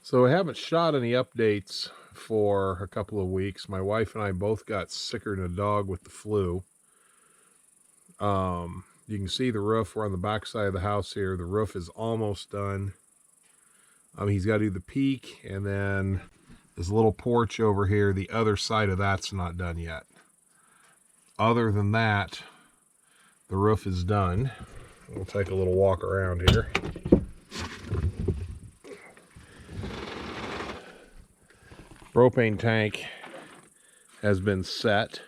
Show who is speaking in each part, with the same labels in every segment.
Speaker 1: So I haven't shot any updates for a couple of weeks. My wife and I both got sicker than a dog with the flu. You can see the roof. We're on the back side of the house here. The roof is almost done. He's got to do the peak, and then this little porch over here, the other side of that's not done yet. Other than that, the roof is done. We'll take a little walk around here. Propane tank has been set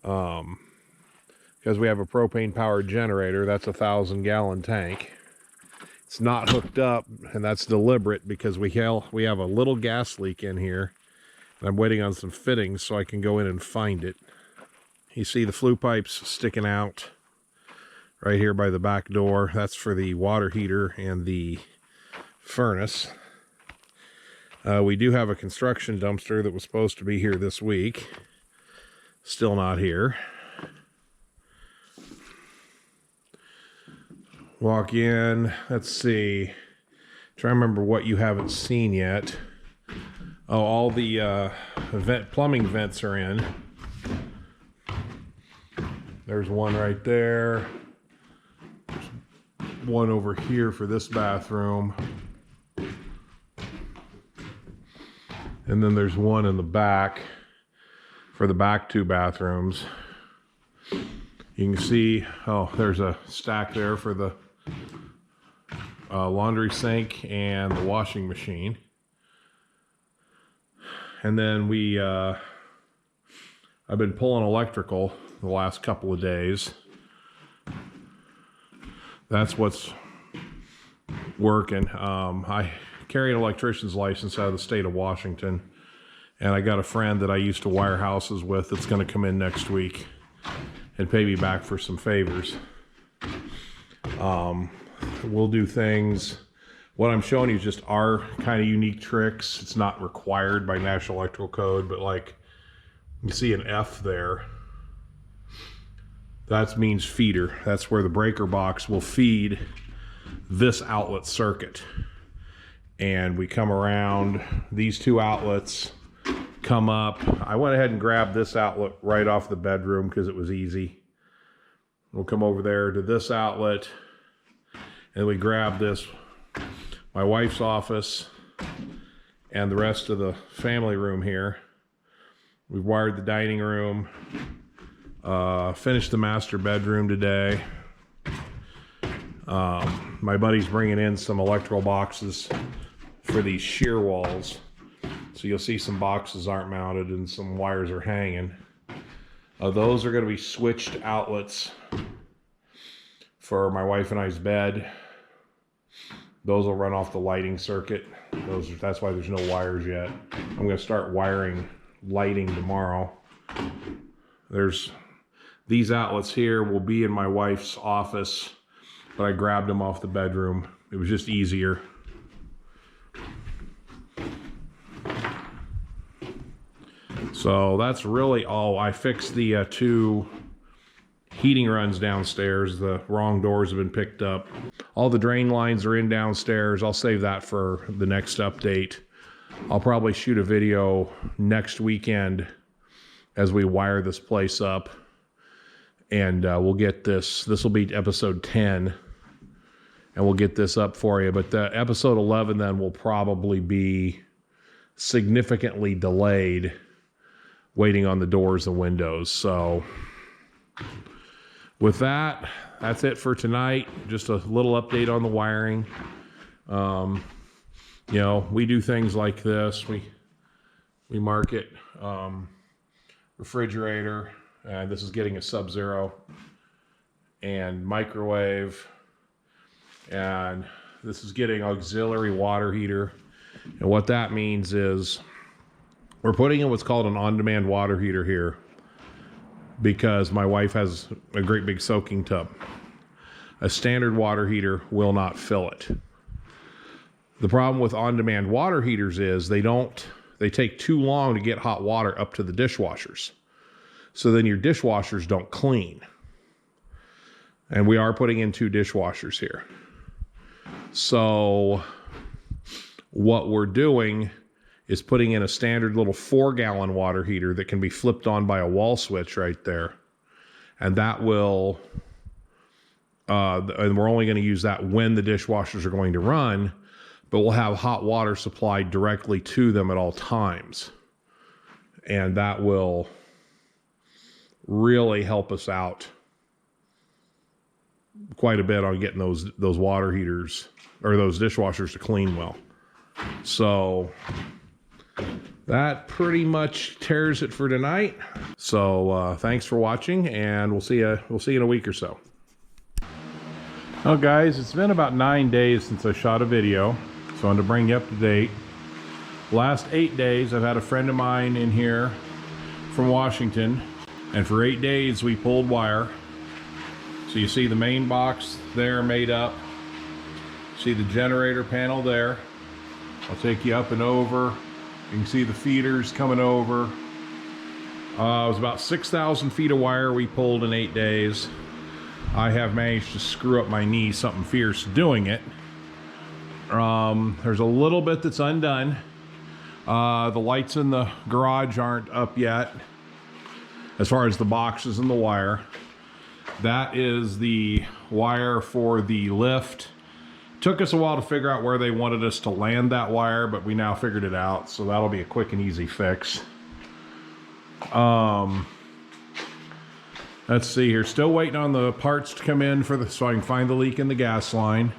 Speaker 1: because we have a propane powered generator. That's a 1,000-gallon tank. It's not hooked up, and that's deliberate because we have a little gas leak in here, and I'm waiting on some fittings so I can go in and find it. You see the flue pipes sticking out right here by the back door. That's for the water heater and the furnace. We do have a construction dumpster that was supposed to be here this week. Still not here. Walk in. Let's see. Try to remember what you haven't seen yet. Oh, all the plumbing vents are in. There's one right there. There's one over here for this bathroom. And then there's one in the back for the back two bathrooms. You can see, oh, there's a stack there for the laundry sink and the washing machine. And then I've been pulling electrical the last couple of days. That's what's working. I carry an electrician's license out of the state of Washington, and I got a friend that I used to wire houses with that's going to come in next week and pay me back for some favors. We'll do things. What I'm showing you is just our kind of unique tricks. It's not required by National Electrical Code, but like you see an F there. That means feeder. That's where the breaker box will feed this outlet circuit. And we come around, these two outlets come up. I went ahead and grabbed this outlet right off the bedroom because it was easy. We'll come over there to this outlet, and we grab this, my wife's office, and the rest of the family room here. We've wired the dining room, finished the master bedroom today. My buddy's bringing in some electrical boxes for these shear walls. So you'll see some boxes aren't mounted and some wires are hanging. Those are going to be switched outlets for my wife and I's bed. Those will run off the lighting circuit. That's why there's no wires yet. I'm going to start wiring lighting tomorrow. There's these outlets here will be in my wife's office, but I grabbed them off the bedroom. It was just easier. So that's really all. I fixed the two heating runs downstairs. The wrong doors have been picked up. All the drain lines are in downstairs. I'll save that for the next update. I'll probably shoot a video next weekend as we wire this place up. And we'll get this will be episode 10. And we'll get this up for you. But the episode 11 then will probably be significantly delayed, waiting on the doors and windows. So with that, that's it for tonight. Just a little update on the wiring. You know, we do things like this. We market refrigerator, and this is getting a Sub-Zero, and microwave, and this is getting auxiliary water heater. And what that means is we're putting in what's called an on-demand water heater here because my wife has a great big soaking tub. A standard water heater will not fill it. The problem with on-demand water heaters is they take too long to get hot water up to the dishwashers. So then your dishwashers don't clean. And we are putting in 2 dishwashers here. So what we're doing is putting in a standard little 4-gallon water heater that can be flipped on by a wall switch right there. And that will, and we're only going to use that when the dishwashers are going to run, but we'll have hot water supplied directly to them at all times. And that will really help us out quite a bit on getting those water heaters or those dishwashers to clean well. So that pretty much tears it for tonight. So thanks for watching, and we'll see you in a week or so. Well, guys, it's been about 9 days since I shot a video, so I wanted to bring you up to date. Last 8 days, I've had a friend of mine in here from Washington, and for 8 days we pulled wire. So you see the main box there made up. See the generator panel there. I'll take you up and over. You can see the feeders coming over. It was about 6,000 feet of wire we pulled in 8 days. I have managed to screw up my knee something fierce doing it. There's a little bit that's undone. The lights in the garage aren't up yet, as far as the boxes and the wire. That is the wire for the lift. Took us a while to figure out where they wanted us to land that wire, but we now figured it out, so that'll be a quick and easy fix. Let's see here. Still waiting on the parts to come in so I can find the leak in the gas line.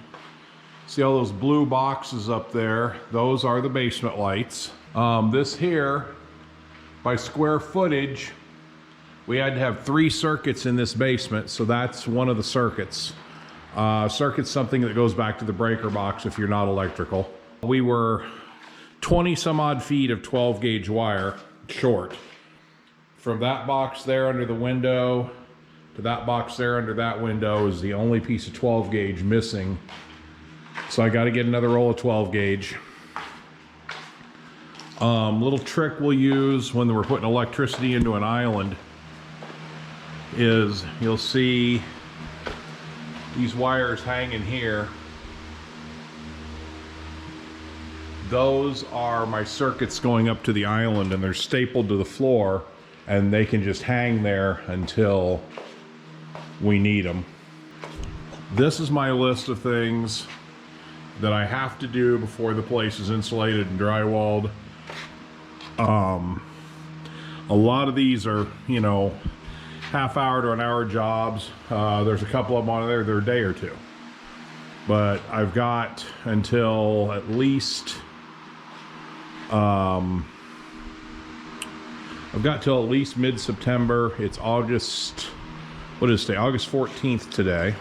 Speaker 1: See all those blue boxes up there? Those are the basement lights. This here, by square footage, we had to have 3 circuits in this basement, so that's one of the circuits. Circuit's something that goes back to the breaker box if you're not electrical. We were 20 some odd feet of 12 gauge wire short. From that box there under the window to that box there under that window is the only piece of 12 gauge missing. So I got to get another roll of 12 gauge. Little trick we'll use when we're putting electricity into an island is you'll see these wires hanging here. Those are my circuits going up to the island, and they're stapled to the floor, and they can just hang there until we need them. This is my list of things that I have to do before the place is insulated and drywalled. A lot of these are, you know, half-hour to an hour jobs. There's a couple of them on there, they're a day or two. But I've got until at least mid-September. It's August, what is today? August 14th today.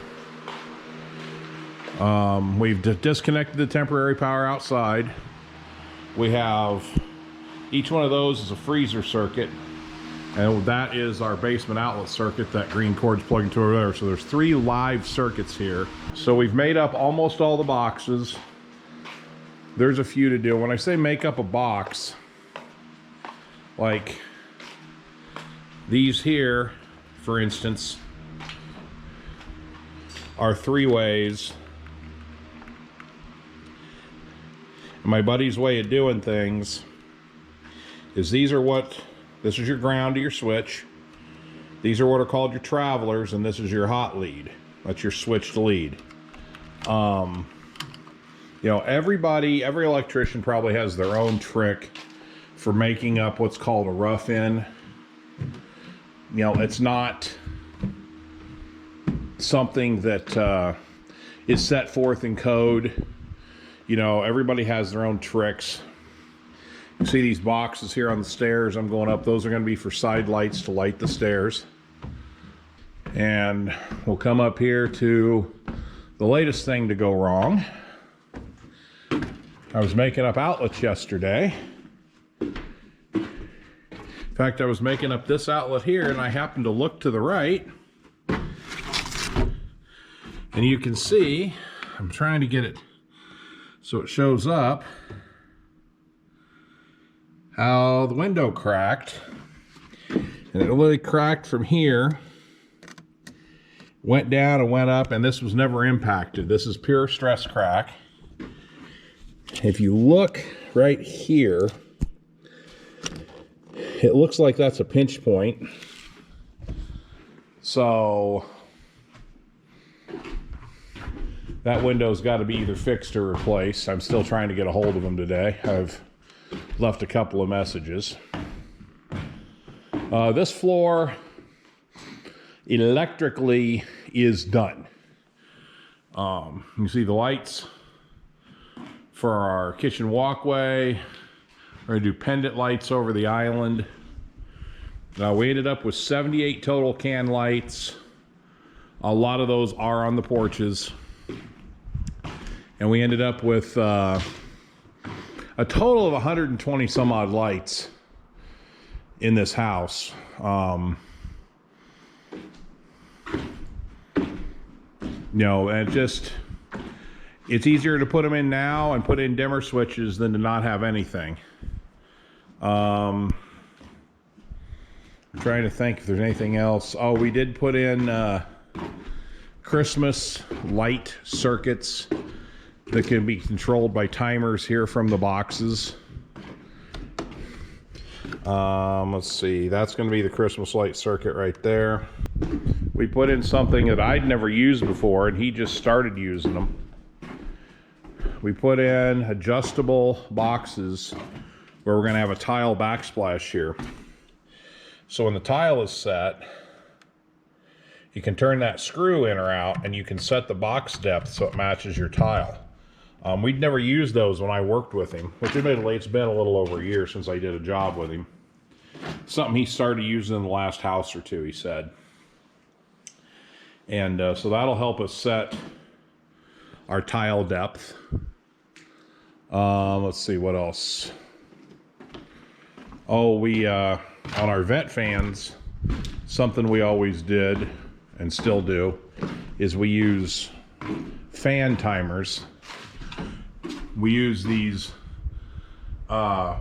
Speaker 1: We've disconnected the temporary power outside. We have, each one of those is a freezer circuit. And that is our basement outlet circuit. That green cord's plugged into over there. So there's 3 live circuits here. So we've made up almost all the boxes. There's a few to do. When I say make up a box, like these here, for instance, are 3-ways. And my buddy's way of doing things is this is your ground to your switch. These are what are called your travelers, and this is your hot lead. That's your switched lead. You know, every electrician probably has their own trick for making up what's called a rough-in. You know, it's not something that is set forth in code. You know, everybody has their own tricks. You see these boxes here on the stairs I'm going up, those are going to be for side lights to light the stairs. And we'll come up here to the latest thing to go wrong. I was making up outlets yesterday. In fact, I was making up this outlet here, and I happened to look to the right. And you can see, I'm trying to get it so it shows up, how the window cracked. And it really cracked from here, went down and went up, and this was never impacted. This is pure stress crack. If you look right here, it looks like that's a pinch point. So that window's got to be either fixed or replaced. I'm still trying to get a hold of them today. I've left a couple of messages. This floor electrically is done. You can see the lights for our kitchen walkway. We're going to do pendant lights over the island. We ended up with 78 total can lights. A lot of those are on the porches. And we ended up with a total of 120 some odd lights in this house. And it's easier to put them in now and put in dimmer switches than to not have anything. I'm trying to think if there's anything else. Oh, we did put in Christmas light circuits that can be controlled by timers here from the boxes. Let's see, that's going to be the Christmas light circuit right there. We put in something that I'd never used before, and he just started using them. We put in adjustable boxes where we're going to have a tile backsplash here. So when the tile is set, you can turn that screw in or out, and you can set the box depth so it matches your tile. We'd never used those when I worked with him, which admittedly it's been a little over a year since I did a job with him. Something he started using in the last house or two, he said. And so that'll help us set our tile depth. Let's see, what else? Oh, we, on our vent fans, something we always did and still do is we use fan timers. We use these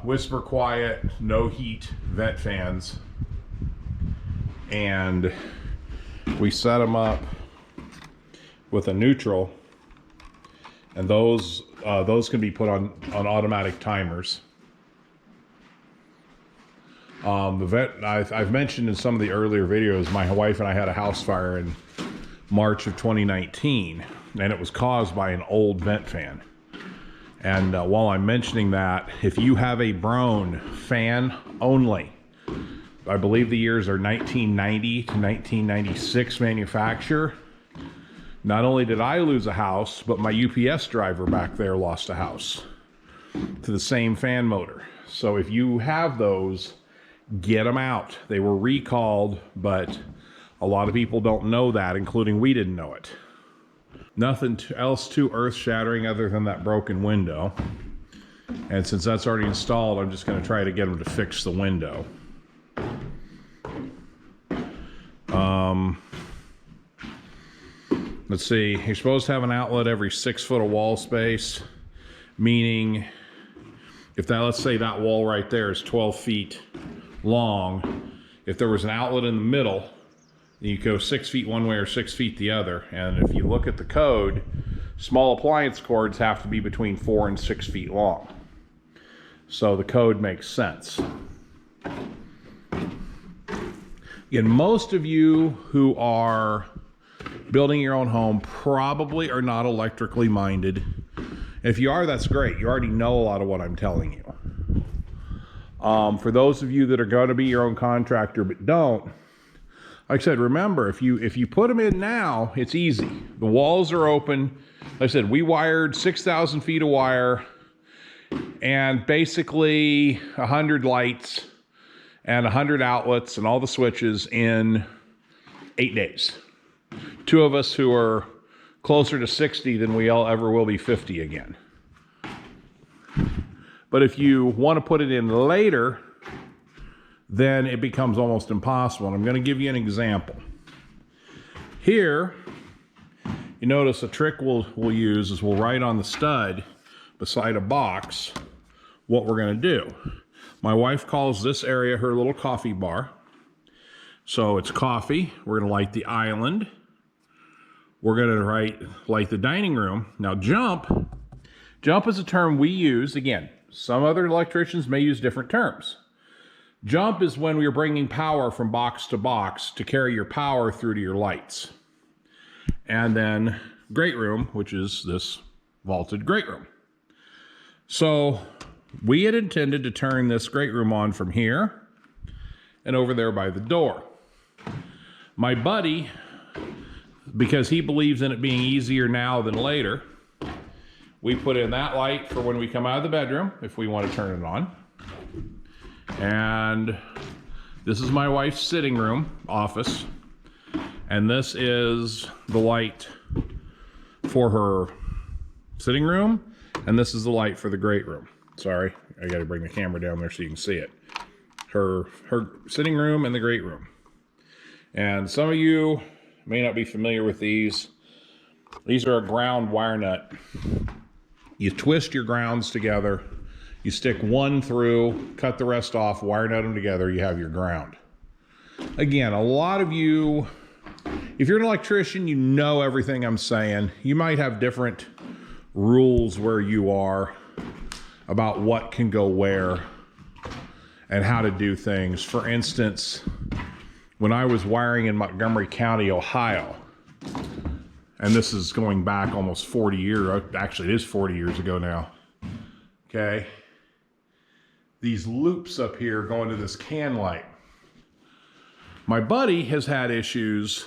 Speaker 1: whisper quiet, no heat vent fans, and we set them up with a neutral, and those can be put on automatic timers. The vent, I've mentioned in some of the earlier videos, my wife and I had a house fire in March of 2019, and it was caused by an old vent fan. And while I'm mentioning that, if you have a Brown fan only, I believe the years are 1990 to 1996 manufacture. Not only did I lose a house, but my UPS driver back there lost a house to the same fan motor. So if you have those, get them out. They were recalled, but a lot of people don't know that, including we didn't know it. Nothing else too earth-shattering other than that broken window. And since that's already installed, I'm just going to try to get them to fix the window. Let's see, you're supposed to have an outlet every 6 foot of wall space, meaning if that, let's say that wall right there is 12 feet long, if there was an outlet in the middle, you go 6 feet one way or 6 feet the other. And if you look at the code, small appliance cords have to be between 4 and 6 feet long. So the code makes sense. Again, most of you who are building your own home probably are not electrically minded. If you are, that's great. You already know a lot of what I'm telling you. For those of you that are going to be your own contractor but don't, like I said, remember, if you put them in now, it's easy. The walls are open. Like I said, we wired 6,000 feet of wire and basically 100 lights and 100 outlets and all the switches in 8 days. Two of us who are closer to 60 than we all ever will be 50 again. But if you want to put it in later, then it becomes almost impossible. And I'm going to give you an example. Here, you notice a trick we'll use is we'll write on the stud beside a box what we're going to do. My wife calls this area her little coffee bar. So it's coffee. We're going to light the island. We're going to light the dining room. Now jump Jump is a term we use. Again, some other electricians may use different terms. Jump is when we're bringing power from box to box to carry your power through to your lights. And then great room, which is this vaulted great room. So we had intended to turn this great room on from here and over there by the door. My buddy, because he believes in it being easier now than later, we put in that light for when we come out of the bedroom, if we want to turn it on. And this is my wife's sitting room, office. And this is the light for her sitting room. And this is the light for the great room. Sorry, I got to bring the camera down there so you can see it. Her sitting room and the great room. And some of you may not be familiar with these. These are a ground wire nut. You twist your grounds together. You stick one through, cut the rest off, wire nut them together, you have your ground. Again, a lot of you, if you're an electrician, you know everything I'm saying. You might have different rules where you are about what can go where and how to do things. For instance, when I was wiring in Montgomery County, Ohio, and this is going back almost 40 years, actually it is 40 years ago now, okay? These loops up here go into this can light. My buddy has had issues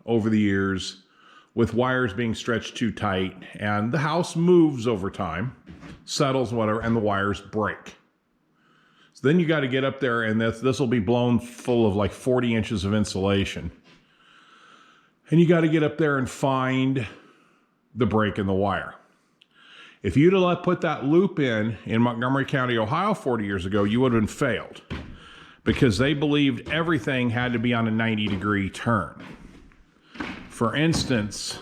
Speaker 1: over the years with wires being stretched too tight, and the house moves over time, settles, whatever, and the wires break. So then you got to get up there, and this will be blown full of like 40 inches of insulation. And you got to get up there and find the break in the wire. If you'd have put that loop in Montgomery County, Ohio 40 years ago, you would have been failed, because they believed everything had to be on a 90-degree turn. For instance,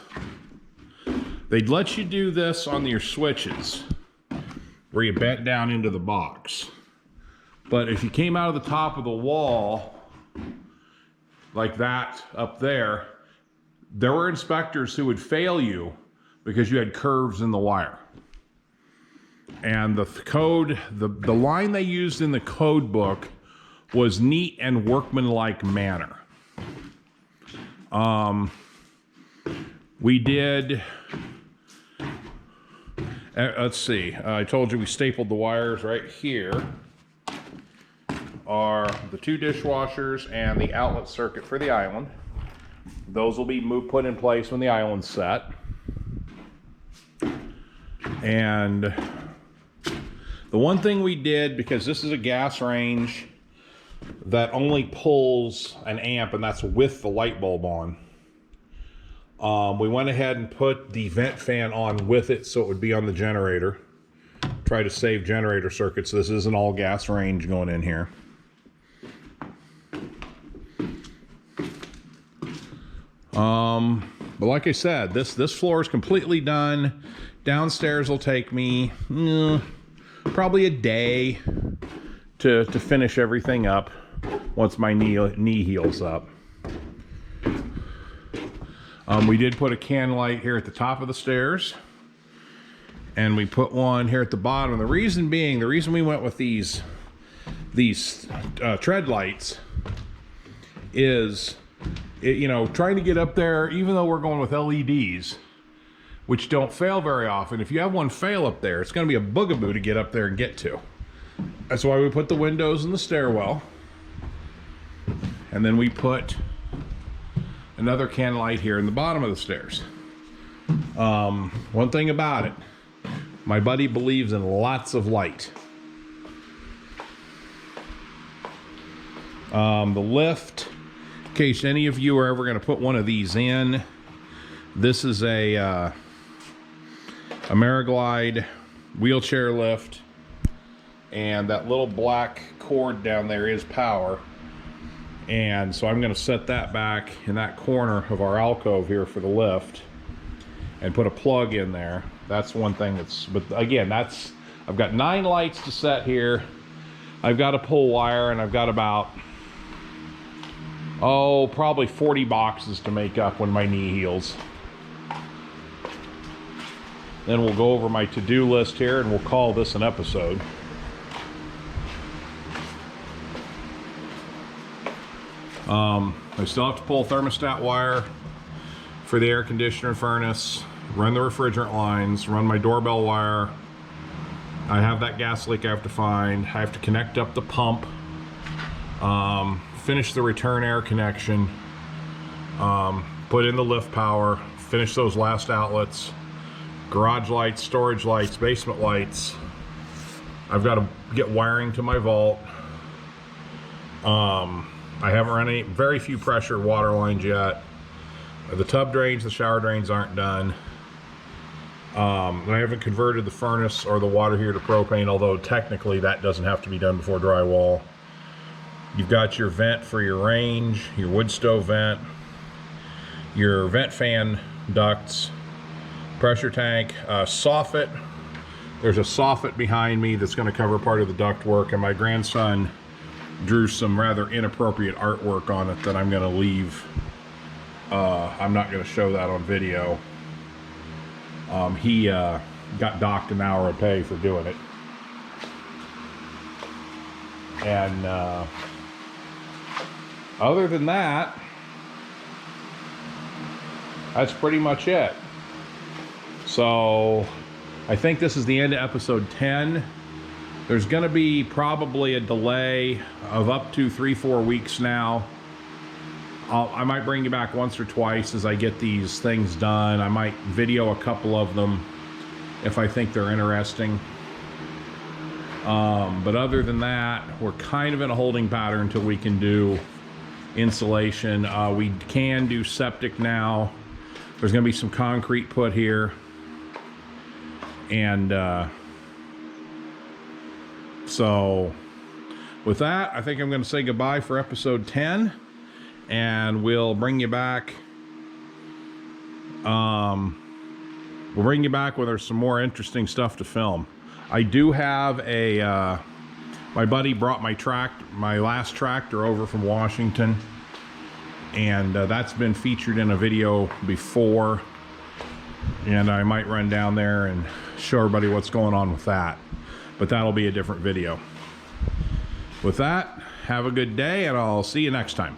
Speaker 1: they'd let you do this on your switches where you bent down into the box. But if you came out of the top of the wall like that up there, there were inspectors who would fail you because you had curves in the wire. And the code, the line they used in the code book was neat and workmanlike manner. We did, let's see, I told you we stapled the wires right here. Are the 2 dishwashers and the outlet circuit for the island. Those will be put in place when the island's set. And the one thing we did, because this is a gas range that only pulls an amp, and that's with the light bulb on, we went ahead and put the vent fan on with it so it would be on the generator. Try to save generator circuits. This is an all gas range going in here. But like I said, this floor is completely done. Downstairs will take me probably a day to finish everything up once my knee heals up. We did put a can light here at the top of the stairs, and we put one here at the bottom. The reason being, the reason we went with these tread lights is, trying to get up there, even though we're going with LEDs, which don't fail very often, if you have one fail up there, it's going to be a boogaboo to get up there and get to. That's why we put the windows in the stairwell. And then we put another can light here in the bottom of the stairs. One thing about it, my buddy believes in lots of light. The lift, in case any of you are ever going to put one of these in, this is a Ameriglide wheelchair lift, and that little black cord down there is power. And so I'm going to set that back in that corner of our alcove here for the lift and put a plug in there. That's one thing but again, I've got 9 lights to set here. I've got to pull wire, and I've got about, probably 40 boxes to make up when my knee heals. Then we'll go over my to-do list here and we'll call this an episode. I still have to pull thermostat wire for the air conditioner and furnace, run the refrigerant lines, run my doorbell wire. I have that gas leak I have to find. I have to connect up the pump, finish the return air connection, put in the lift power, finish those last outlets, garage lights, storage lights, basement lights. I've got to get wiring to my vault. I haven't run any, very few pressure water lines yet. The tub drains, the shower drains aren't done. I haven't converted the furnace or the water heater to propane, although technically that doesn't have to be done before drywall. You've got your vent for your range, your wood stove vent, your vent fan ducts, pressure tank, soffit. There's a soffit behind me that's going to cover part of the duct work, and my grandson drew some rather inappropriate artwork on it that I'm going to leave. I'm not going to show that on video. He got docked an hour of pay for doing it. And other than that, that's pretty much it. So I think this is the end of episode 10. There's going to be probably a delay of up to 3-4 weeks now. I might bring you back once or twice as I get these things done. I might video a couple of them if I think they're interesting. But other than that, we're kind of in a holding pattern until we can do insulation. We can do septic now. There's going to be some concrete put here. And so with that, I think I'm going to say goodbye for episode 10. And we'll bring you back. We'll bring you back when there's some more interesting stuff to film. I do have a. My buddy brought my last tractor over from Washington, and that's been featured in a video before. And I might run down there and show everybody what's going on with that, but that'll be a different video. With that, have a good day, and I'll see you next time.